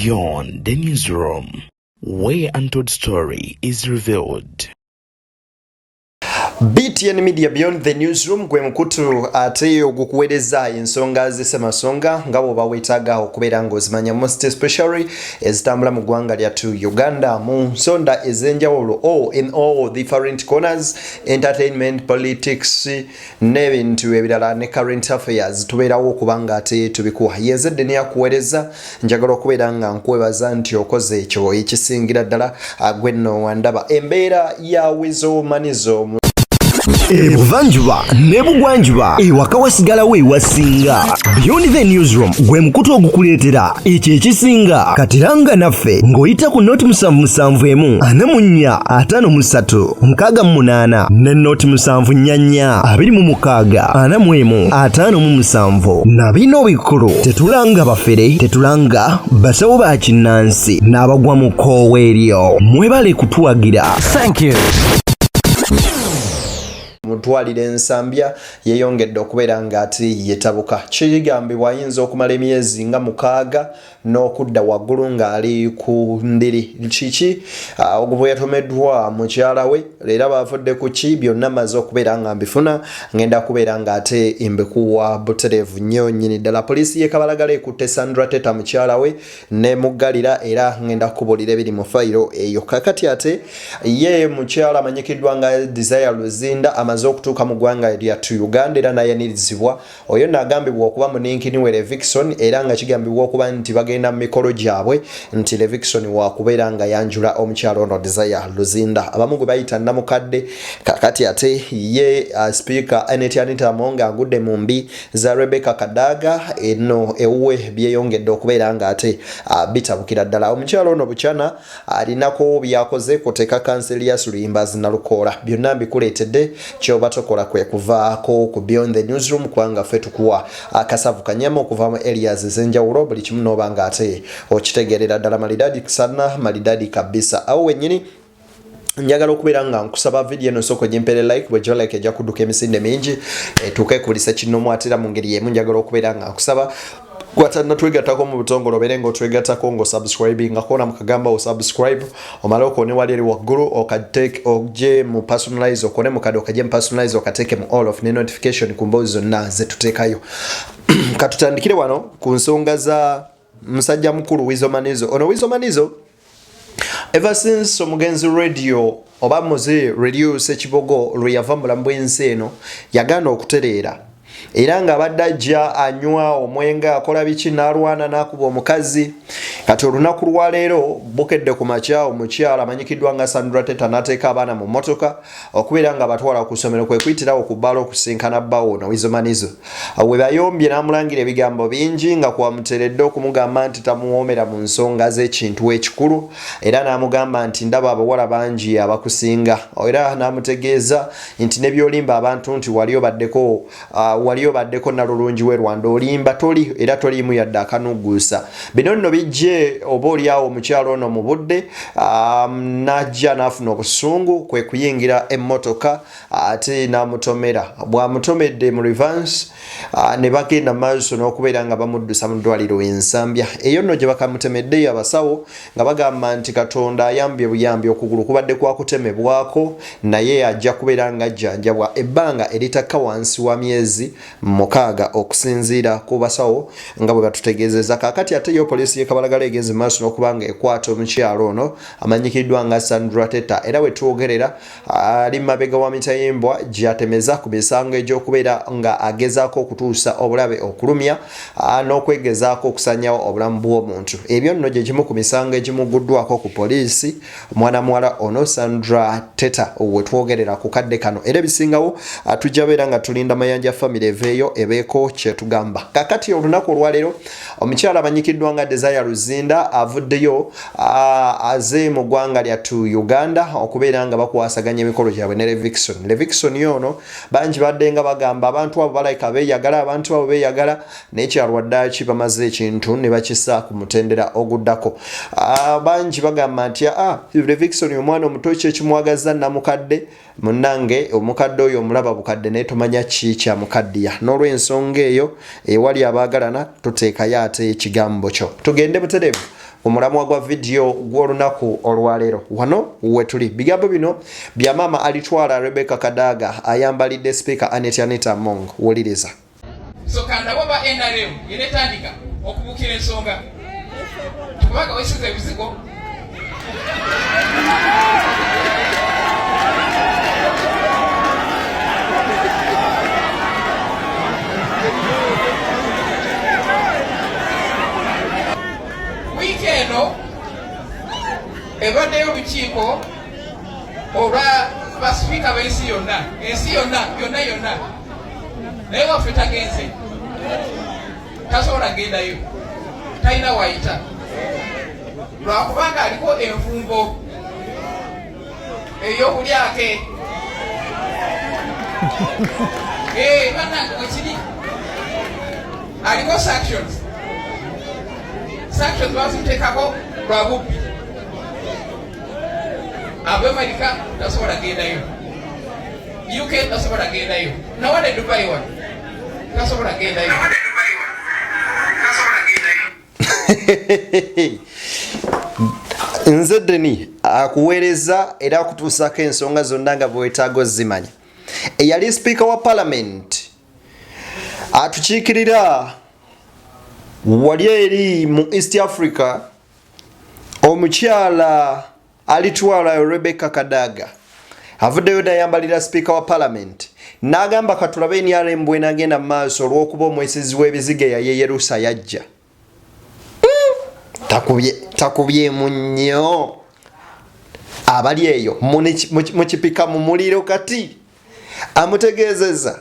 Beyond the newsroom, where untold story is revealed. BTN Media Beyond the Newsroom gwe mukutu ate ogukuweereza ensonga z'essamasonga nga bw'oba weetaaga okubeera ng'ozimanya most especially ezitambula mu ggwanga lyattu Uganda mu nsonda ez'enjawulo in all different corners, entertainment, politics n'ebintu ebirala ne current affairs tubeerawo okubanga ate tubikuwa yezedde ne yakuweereza njagala okubeera nga nkwebaza nti okoze ekyo ekisingira ddala gwe nno wandaba embeera ya wizo manizo Ebuvanjuba nebugwanjuba ewaka wasigalawo ewasinga. Beyond the Newsroom gwe mukutu ogukuleetera ekyo ekisinga. Katiranga naffe ng'oyita ku noti 771 44 53 ne noti 744 26 45 na bino bikulu tetulanga bafere tetulanga basawo ba kinnansi n'abagwa mu koowa eryo. Mwebale kutuwagira. Thank you. mutwalire ensambya yeyongedde okubeera nga ati yetabuka kigambibwa ayinza okumala emyezi nga 6 n'okudda waggulu ng'ali ku ndiri kiki ogubwe yatomeddwa mukyala we leero baavudde ku ki byonna maze okubeera nga mbifuna ngenda kubeera nga ate imbekuwa butereevu nnyo nnyini ddala poliisi y'e Kabalagala ekutte Sandra Teta mukyala we ne muggalira era ngenda kubuulira ebiri mu fayiro eyo kakati ate ye mukyala amanyikiddwa nga Desire Luzinda amaze okutuuka mu ggwanga lyattu Uganda era nayanirizibwa oyo n'agambibwa okuba muninkini we Levikson era nga kigambibwa okuba nti bagenda mu mikolo gyabwe nti Levikson wakubeera nga yanjula omukyala ono Desire Luzinda abamu gwe bayita namukadde kakati ate ye speaker Anita Among agudde mu mbi za Rebecca Kadaaga eno ewuwe byeyongedde okubeera nga ate bitabukira ddala omukyala ono bukyana alinako byakoze kuteeka kanseri ya Sulimbas Nalukoola byonna mbikuleetedde kyoba tokola kwe kuvaako ku Beyond the Newsroom kwanga ffe tukuwa akasavu kanyama okuva mu areas ez'enjawulo buli kimu n'oba nga ate okitegeerera ddala malidadi sana malidadi kabisa awo wennyini njagala okubeera nga nkusaba video eno soko jimpere like bwe jo like ejja kudduka emisinde mingi tukekulisa kinomu atera mu ngeri y'emu njagala okubeera nga nkusaba kwatana twegatako mu butongolo obeere ng'otwegatako ng'osubscribing akona mukagamba osubscribe omala okone wali eri waggulu okateke ogye mu personalize okone mukade okajye mu personalize okateke mu all of ne notification ku mboozi zonna zetuteekayo katutandikire wano ku nsonga za musajja mukulu Wizo Manizo ono Wizo Manizo ever since omugenzi radio oba muzi radio Sekibogo lwe yava mu bulamu bw'ensi eno yagaana okutereera era nga abadde ajja anywa omwenga akola biki n'alwana n'akuba omukazi kati olunaku lwa leero bukedde ku makya omukyala amanyikiddwa nga Sandra Teta n'ateeka abaana mu mmotoka okubeera nga batwala ku ssomero kwe kuyitirawo ku bbala okusinkana bbawo ono Wizo Manizo we bayombye n'amulangira ebigambo bingi nga kwamuteredde okumugamba nti tamuwoomera mu nsonga z'ekintu ekikulu era n'amugamba nti ndaba abawala bangi abakusinga era n'amutegeeza nti ne byolimba abantu nti wali obaddeko nalulungi we Rwanda olimba toli era toliimu yadde akanuguusa bino nno bijje oba oliawo omukyalo ono mu budde n'ajja n'afuna obusungu kwe kuyingira emmotoka ate n'amutomera bw'amutomedde mu reverse ne bagenda maaso n'okubeera nga bamuddusa mu ddwaliro ensambya eyo nno gye bakamutemeddeyo abasawo nga bagamba nti Katonda ayambye buyambi okugulu kubadde kwakutemebwako naye ajja kubeera nga ajjanjabwa ebbanga eritaka wansi wa myezi 6 okusinziira ku basawo nga bwe batutegeezeza kakati ate yo poliisi y'e Kabalagala egenze maaso n'okuba nga ekwata omukyalo ono amanyikiddwa nga Sandra Teta era we twogerera ali mabega wa mitayimbwa gy'atemeza ku misango egy'okubeera nga agezaako okutuusa obulabe okulumya n'okwegezaako okusanyawo obulamu bw'omuntu ebyo nno gye gimu ku misango egimuguddwako ku poliisi omwana muwala ono Sandra Teta we twogerera ku kadde kano era ebisingawo tujja beera nga tulinda mayanja family eveeyo ebeeko kyetugamba kakati olunaku olwaleero omukyala amanyikiddwa nga Desire Luzinda avuddeyo aze mu ggwanga lyattu Uganda okubeera nga bakwasaganya emikolo gyabwe ne Levikson yono bangi badde nga bagamba abantu abo balayika beeyagala abantu abo beeyagala n'ekyalwaddaaki bamaze ekintu ne bakisa ku mutendera oguddako bangi bagamba nti Levikson omwana omuto kyekimwagaza namukadde munnange omukadde oyo omulaba bukadde naye tomanya ki kyamukaddiya n'olw'ensonga eyo ewali abaagalana tuteekayo ate ekigambo kyo tugende butereevu omulamwa gwa video gw'olunaku olwaleero wano wetuli bigambo bino bya maama alitwala Rebecca Kadaaga ayambalidde speaker Anita Among wuliriza so kanda baba NRM yenetandika okubukira ensonga tubaga wesize ebizigo weekendo ebaddeyo olukiiko olwa basipiika b'ensi yonna naye waffe tagenze tasobola gendayo talina wayita lwakubanga aliko envumbo ey'obulyake bannange wekiri aliko sanctions baziteekako lwa bubbi America tasobola gendayo UK tasobola gendayo nawadde Dubai wano tasobola gendayo nze Deni akuweereza era akutuusako ensonga zonna nga bwetaaga ozimanya eyali speaker wa Parliament atukiikirira wali eri mu East Africa omukyala alitwala Rebecca Kadaaga avuddeyo n'ayambalira speaker wa Parliament n'agamba katulabe NRM bw'enagenda mu maaso olw'okuba omwesizi w'ebizigo yayeyerusa yajja takubye munyo abali eyo mukipika mu muliro kati amutegeezeza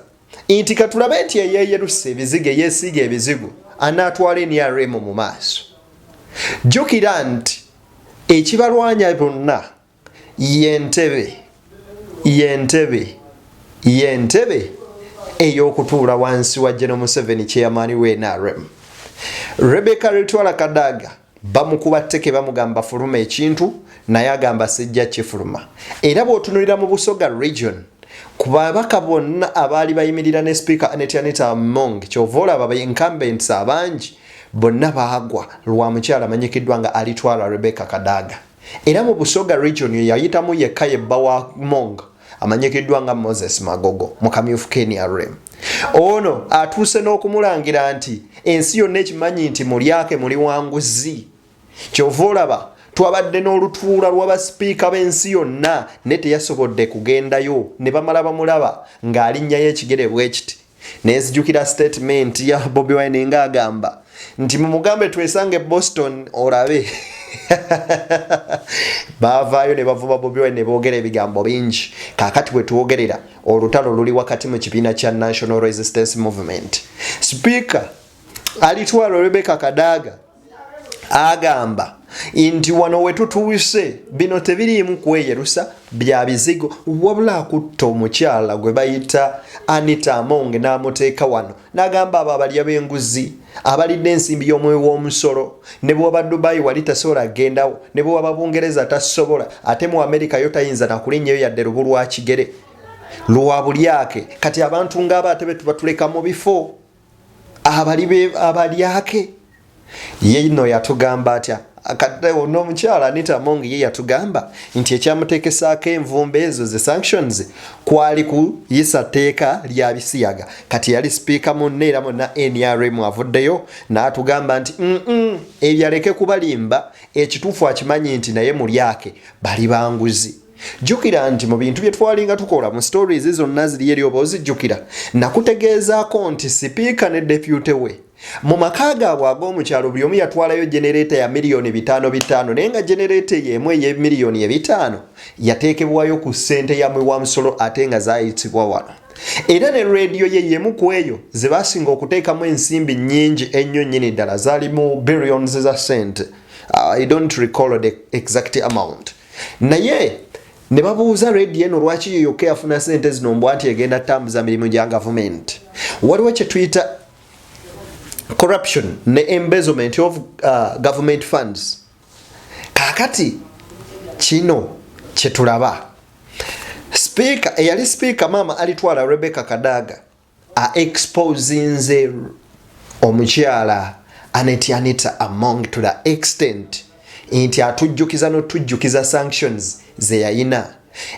nti katulabe nti yayeyerusa ebizigo yeesiga ebizigo anaatwala NRM mu maaso jjukira nti ekibalwanya bonna yentebe ey'okutuula wansi wa General Museveni chairman we NRM Rebecca Ritwala Kadaaga bamukuba tteke bamugamba fuluma ekintu naye agamba sijja kifuluma era bw'otunulira mu Busoga region ku babaka bonna abaali bayimirira ne speaker Anita Among kyova olaba incumbents abangi bonna baagwa lwa mukyala amanyikiddwa nga alitwala Rebecca Kadaaga era mu Busoga region yayitamu yekka yebba wa Among amanyikiddwa nga Moses Magogo mu kamyufu NRM ono atuuse n'okumulangira nti ensi yonna ekimanyi nti mulyake muli wanguzi kyova olaba twabadde n'olutuula lw'abasipiika b'ensi yonna ne teyasobodde kugendayo ne bamala bamulaba ng'alinnyayo ekigere bwekiti nezijjukira statement ya Bobi Wine ng'agamba nti mumugambe twesange Boston olabe baavaayo ne bavuba Bobi Wine ne boogera ebigambo bingi kaakati bwe twogerera olutalo luli wakati mu kibiina kya National Resistance Movement Speaker alitwala Rebecca Kadaaga agamba nti wano wetutuuse bino tebiriimu kweyerusa bya bizigo wabula akutta omukyala gwe bayita Anita Among n'amuteeka wano n'agamba abo abalya b'enguzi abalidde ensimbi y'omwoyo w'omusolo ne bw'oba Dubai wali tasobola agendawo ne bw'oba Bungereza tasobola ate mu America yo tayinza nakulinnyayo yadde lubu lwa kigere lwa bulyake kati abantu ng'aba ate betuba tuleka mu bifo abalyake ye no yatugamba atya akadde ono omukyala Anita Among ye yatugamba nti ekyamuteekesaako envumbe ezo ze sanctions kwali kuyisa tteeka lya bisiyaga kati yali speaker munne era monna NRM avuddeyo n'atugamba nti ebyaleke kubalimba ekituufu akimanyi nti naye mulyake bali banguzi jjukira nti mu bintu bye twalinga tukola mu stories zonna ziri eri oba ozijjukira nakutegeezaako nti speaker ne deputy we mu maka gaabwe ag'omukyalo buli omu yatwalayo generator ya miliyoni 5 naye nga generator y'emu ey'emiliyoni 5 yateekebwayo ku ssente ya mwewamusolo ate nga zaayitibwa wano era ne radio ye yemu ku eyo ze basinga okuteekamu ensimbi nnyingi ennyo nnyini ddala zaalimu billions za sente I don't recall the exact amount naye ne babuuza radio eno lwaki yo yokka yafuna sente zino mbw anti egenda tambuza mirimu gya gavumenti waliwo kye tuyita corruption ne embezzlement of government funds kakati kino kyetulaba speaker eyali speaker mama alitwala Rebecca Kadaaga exposinze omukyala Anita Among to the extent nti atujjukiza n'otujjukiza sanctions ze yayina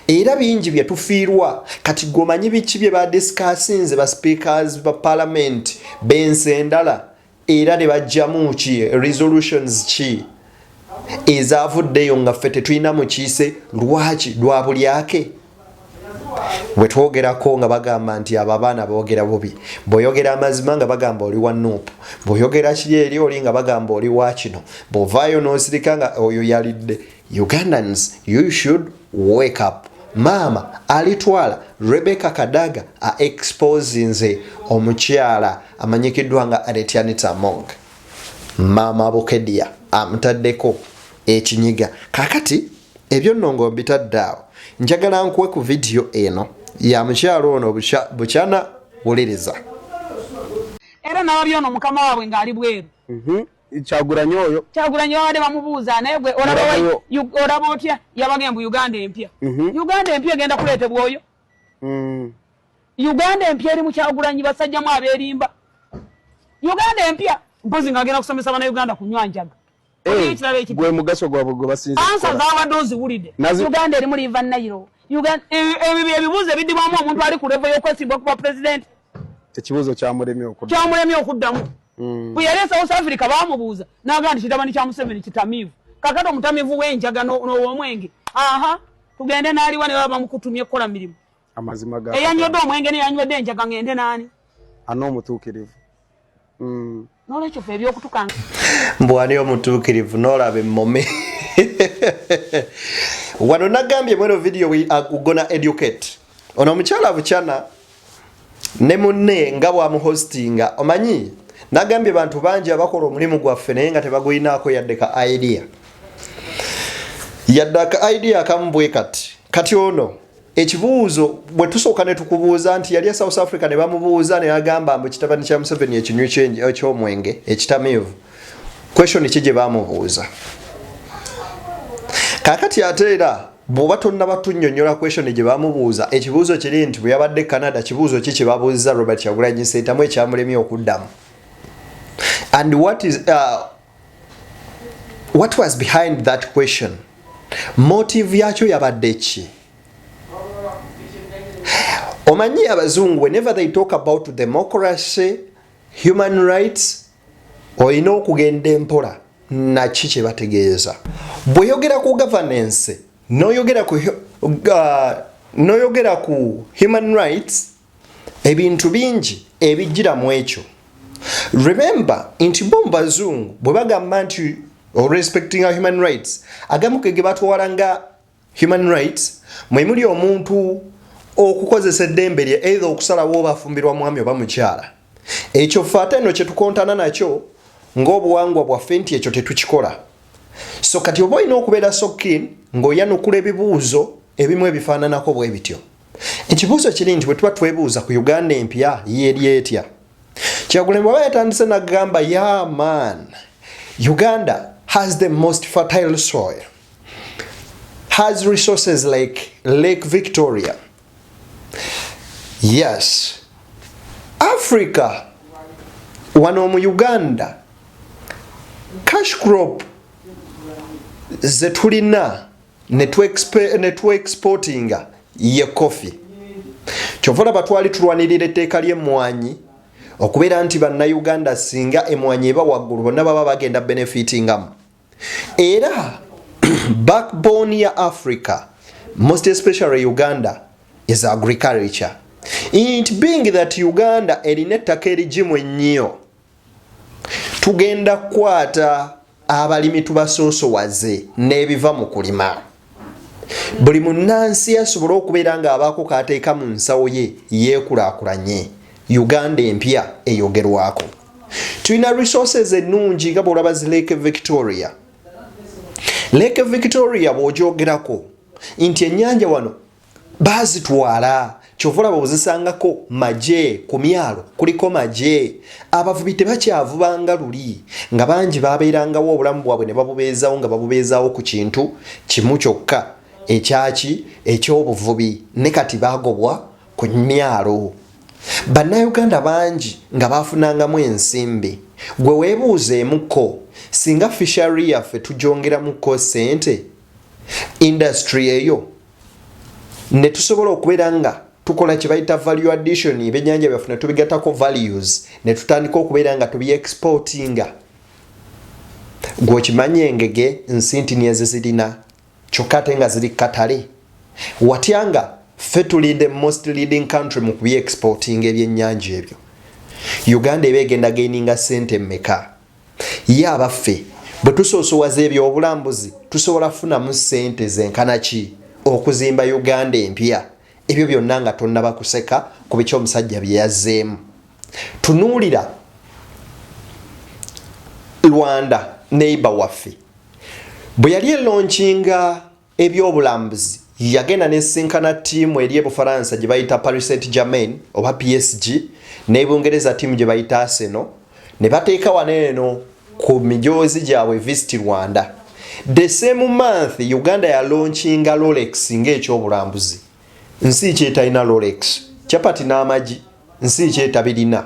era bingi bye tufiirwa kati gomanyi biki bye badiscussinze ba speakers ba parliament bensi endala era ne bajjamu ki resolutions ki ezaavuddeyo nga ffe tetulina mukiise lwaki lwa buli ake bwe twogerako nga bagamba nti abo abaana boogera bubi bw'oyogera amazima nga bagamba oli wa nuupu bw'oyogera kiri eri oli nga bagamba oli wa kino bw'ovaayo n'osirika nga oyo yalidde Ugandans you should wake up maama alitwala Rebecca Kadaaga exposinze omukyala amanyikiddwa nga Anita Among maama Abokedia amutaddeko ekinyiga kakati ebyo nno ng'obitadde awo njagala nkuwe ku video eno ya mukyalo ono bukyana wuliriza era nababyo ono mukama waabwe ng'ali bweru Kyagulanyi oyo wadde bamubuuza naye gwe olaba otya yabaga mbu Uganda empya Uganda empya egenda kuleetebwa oyo Uganda empya eri mu Kyagulanyi basajjamu abeerimba Uganda empya mpozi ng'agenda kusomesa bana Uganda kunywa njaga gwe mugaso gwabwe gwe basinza ansa zaabadde oziwulidde Uganda erimu liiva Nayiro ebyo ebibuuzo ebiddibwamu omuntu ali ku levo y'okwesimbwa ku bwa pulezidenti ekibuuzo kyamulemye okuddamu bwe yali South Africa baamubuuza n'agamba nti kitabani kya Museveni kitamiivu kakati omutamiivu w'enjaga n'ow'omwenge tugende n'aliwa ne baba bamukutumye kukola mirimu amazima ga eyanywedde omwenge neyanywedde enjaga ngende n'ani omutuukirivu n'olwekyo ffe ebyokutukanga mbwani omutuukirivu n'olaba emmome wano nagambye mweno video gonna educate ono omukyala bukyana ne munne nga bwamuhostinga omanyi nagambye bantu bangi abakola omulimu gwaffe naye nga tebagulinaako yadde ka idea akamu bwe kati ono ekibuuzo bwe tusooka ne tukubuuza nti yali South Africa ne bamubuuza ne agamba mbu kitabani kya Museveni ekinywi eky'omwenge ekitamiivu question ki gye bamubuuza kakati ate era bw'oba tonnaba tunnyonnyola question gye bamubuuza ekibuuzo kiri nti bwe yabadde Canada kibuuzo ki kye babuuziza Robert Kyagulanyi Ssentamu ekyamulemye okuddamu and what was behind that question motive yakyo yabadde ki omanyi abazungu whenever they talk about democracy human rights olina okugenda empola naki kye bategeeza bw'oyogera ku governance n'oyogera ku human rights ebintu bingi ebijjira mu ekyo remember nti bo mu bazungu bwe bagamba nti respecting our human rights agamu ge batwala nga human rights mwe muli omuntu okukozesa eddembe lye either okusalawo bafumbirwa mwami oba mukyala ekyo ffe ate nno kye tukontana nakyo ng'obuwangwa bwaffe nti ekyo tetukikola so kati oba olina okubeera so keen ng'oyanukula ebibuuzo ebimu ebifaananako bwe bityo ekibuuzo kiri nti bwe tuba twebuuza ku Uganda empya yeeri etya Kyagulanyi bw'aba yatandise n'agamba yeah man Uganda has the most fertile soil has resources like Lake Victoria. Yes, Africa, wano mu Uganda, cash crop ze tulina ne tu exportinga ye coffee. Kyova batwali tulwanirira etteeka ly'emmwanyi okubeera nti bannayuganda singa emmwanyi eba waggulu bonna baba bagenda benefitingamu. Era backbone ya Africa, most especially Uganda, is agriculture. It being that Uganda erina ettaka erigimu ennyo, tugenda kukwata abalimi tubasoosowaze n'ebiva mu kulima. Buli munnansi asobola okubeera ng'abaako kaateeka mu nsawo ye yeekulaakulanye. Uganda empya eyogerwako. Tulina resources ennungi nga bw'olaba zi Lake Victoria. Lake Victoria bw'ogyogerako nti ennyanja wano baazitwala kyova olaba bw'ozisangako magye ku myalo kuliko magye abavubi tebakyavubanga luli nga bangi baabeerangawo obulamu bwabwe ne babubeezaawo nga babubeezaawo ku kintu kimu kyokka eky'obuvubi ne kati baagobwa ku myalo bannayuganda bangi nga bafunangamu ensimbi gwe weebuuzeemuko singa fishery yaffe tugyongeramuko sente industry eyo ne tusobola okubeera nga tukola kye bayita value addition ebyennyanja byaffe ne tubigatako values ne tutandika okubeera nga tubyexportinga gweokimanyi engege nsintini ezizirina kyokka ate nga ziri katale watya nga ffe tuli the most leading country mu kubyexportinga ebyennyanja ebyo Uganda eba egenda gaininga sente mmeka ye abaffe bwe tusoosowaza ebyobulambuzi tusobola kufunamu sente zenkana ki okuzimba Uganda empya ebyo byonna nga tonnaba kuseka ku biki omusajja bye yazzeemu tunuulira Rwanda neighbor waffe bwe yali elaunchinga ebyobulambuzi yagenda nesinkana ttiimu eri ebufaransa gye bayita Paris Saint-Germain oba PSG n'ebungereza ttiimu gye bayita Arsenal ne bateeka waneeno ku mijoozi gyabwe Visit Rwanda. The same month Uganda ya launchinga Rolex ng'ekyobulambuzi. Nsi kyetalina Rolex chapati n'amagi nsi kyetabirina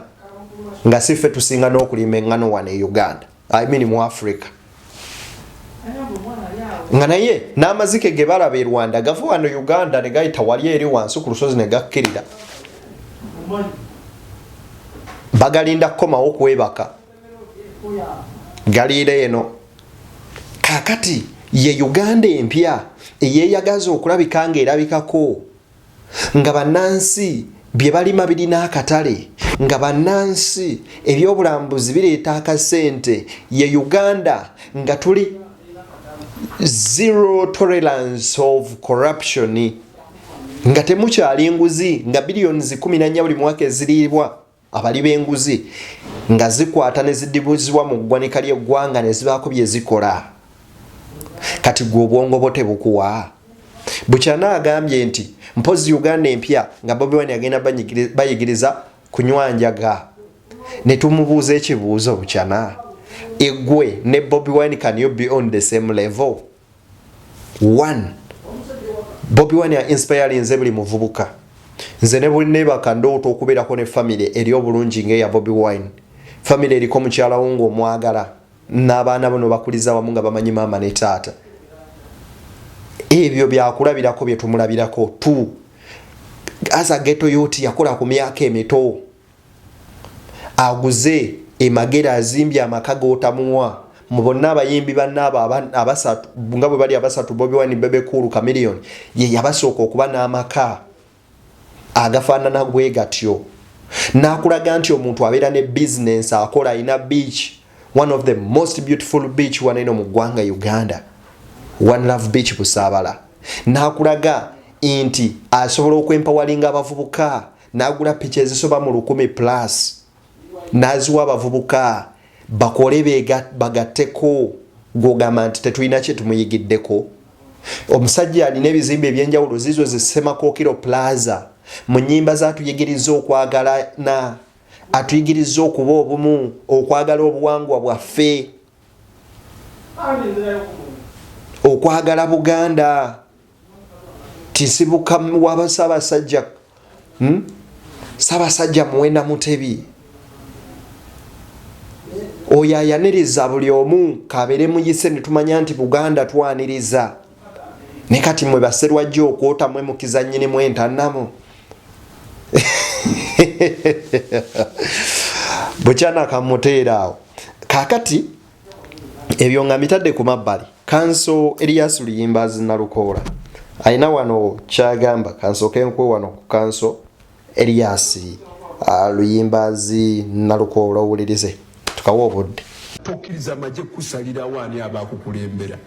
nga siffe tusinga n'okulima eŋŋano wano e Uganda I mean mu Africa nga naye n'amazike ge balaba e Rwanda gava wano Uganda ne gayita wali eri wansi ku lusozi ne gakkirira bagalinda kukomawo okwebaka galiire eno kakati ye Uganda empya eyeeyagaza okulabika nga erabikako nga bannansi bye balima birina akatale nga bannansi ebyobulambuzi bireeta akasente ye Uganda nga tuli zero tolerance of corruption nga temukyali nguzi nga billions 14 buli mwaka eziriibwa abali b'enguzi nga zikwata ne zidibuzibwa mu ggwanika ly'eggwanga ne zibaako bye zikola kati gwe obwongo bwo tebukuwa Bukyana agambye nti mpozi Uganda empya nga Bobi Wine agenda bayigiriza kunywanjaga ne tumubuuza ekibuuzo Bukyana egwe ne Bobi Wine can you be on the same level? One, Bobi Wine ya inspiring nze buli muvubuka nze ne buli nebaka ndooto okubeerako ne family eri obulungi ng'eya Bobi Wine family eriko mukyala wo ng'omwagala n'abaana bano bakuliza wamu nga bamanyi maama ne taata ebyo byakulabirako bye tumulabirako tu asa ghetto youth yakola ku myaka emito aguze emagera azimbye amaka g'otamuwa mu bonna abayimbi bannaabo abasatu nga bwe bali abasatu Bobi Wine Bebe Cool Chameleone ye yabasooka okuba n'amaka agafaanana bwe gatyo n'akulaga nti omuntu abeera ne business akola alina beach one of the most beautiful beach wano eno mu ggwanga Uganda One Love Beach Busaabala n'akulaga nti asobola okwempoweringa abavubuka n'agula picha ezisoba mu 100+ n'aziwa abavubuka bakole bagatteko gw'ogamba nti tetulina kye tumuyigiddeko omusajja alina ebizimbe ebyenjawulo zizo zisemakookiro plaza mu nnyimba zaatuyigiriza okwagalana atuyigiriza okuba obumu okwagala obuwangwa bwaffe okwagala Buganda tisibuka waba Ssaabasajja Ssaabasajja Muwenda Mutebi oyo ayaniriza buli omu kabeere muyise ne tumanya nti Buganda twaniriza ne kati mwe baserwajja okwota mwe mukizannyini mu entannamo Bukyana kamuteera awo kakati ebyo nga mitadde ku mabbali kanso Elias Luyimbazi Nalukoola alina wano kyagamba kanso kenkwe wano ku kanso Elias Luyimbazi Nalukoola owulirize tukawa obudde tokkiriza amagye kusalira waani abakukulembera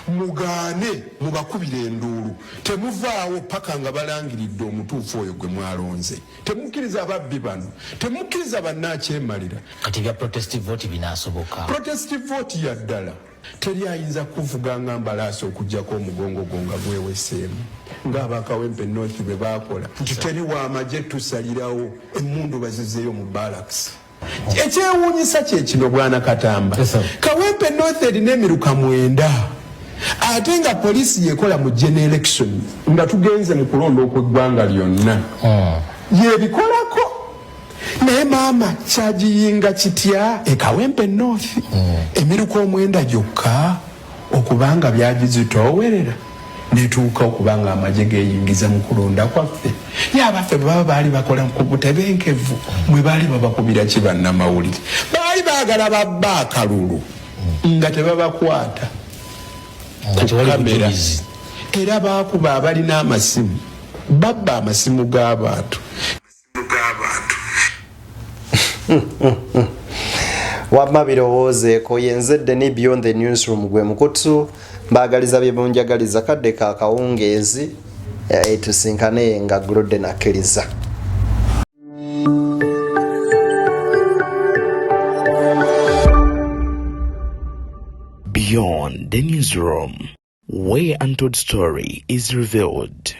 mugaane mubakubira enduulu temuvaawo paka nga balangiridde omutuufu oyo gwe mwalonze temukkiriza ababbi bano temukkiriza bannaakyemalira kati bya protestive vote binaasoboka protestive vote ya ddala teri ayinza kuvuga nga mbalaasi okugjako omugongo gwo nga gweweseemu ng'abakawempe north bwe baakola nti teri waamagye tusalirawo emmundu bazizeeyo mu barracks ekyewuunyisa kyekino bwana Katamba Kawempe North erina emiruka 9 ate nga poliisi yekola mu general election nga tugenze mu kulonda okw'eggwanga lyonna yebikolako naye maama kyagiyinga kitya ekawempe north emiruka omwenda gyokka okubanga byagizitoowerera netuuka okubanga amagye geeyingiza mu kulonda kwaffe ye abaffe bwe baba baali bakola ku butebenkevu mwe baali babakubira ki bannamawulire baali baagala babba akalulu nga tebabakwata ku kamera era baakuba abalina amasimu babba amasimu g'abantu wamma birowoozeeko yenzedde ne beyond the newsroom gwe mukutu mbaagaliza bye munjagaliza kadde ka kawungeezi tusinkane nga guludde nakkiriza. Beyond the newsroom, where untold story is revealed.